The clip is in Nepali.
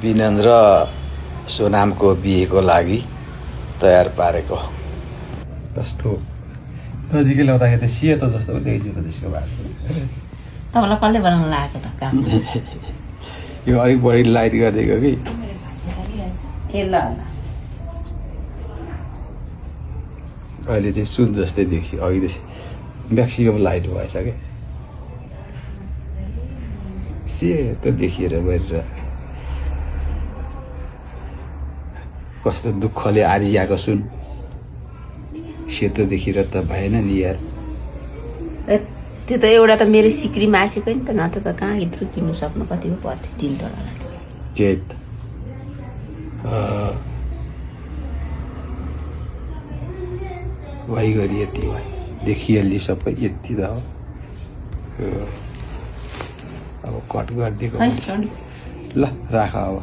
विनन र सोनामको बिहेको लागि तयार पारेको। कस्तो नजिकै ल्याउँदाखेरि त सेतो जस्तो पो देखिन्छ त्यसको बाटो। तपाईँलाई कसले बनाउनु लागेको त काम? यो अलिक बढी लाइट गरिदिएको कि ए ल ल अहिले चाहिँ सुन जस्तै देखियो। अघि त म्याक्सिमम लाइट भएछ क्या, सेतो देखिएर बाहिर। कस्तो दुःखले आरिआएको सुन सेतो देखिएर त भएन नि यार। त्यो त एउटा त मेरो सिक्री मासेको नि त, नत्र त कहाँ यत्रो किन्नु सक्नु, कति पो पर्थ्यो 3 तोला। चेत वाइ गरी यति भयो देखिहाल्ने सबै यति त हो। अब कट गरिदिएको ल राख अब।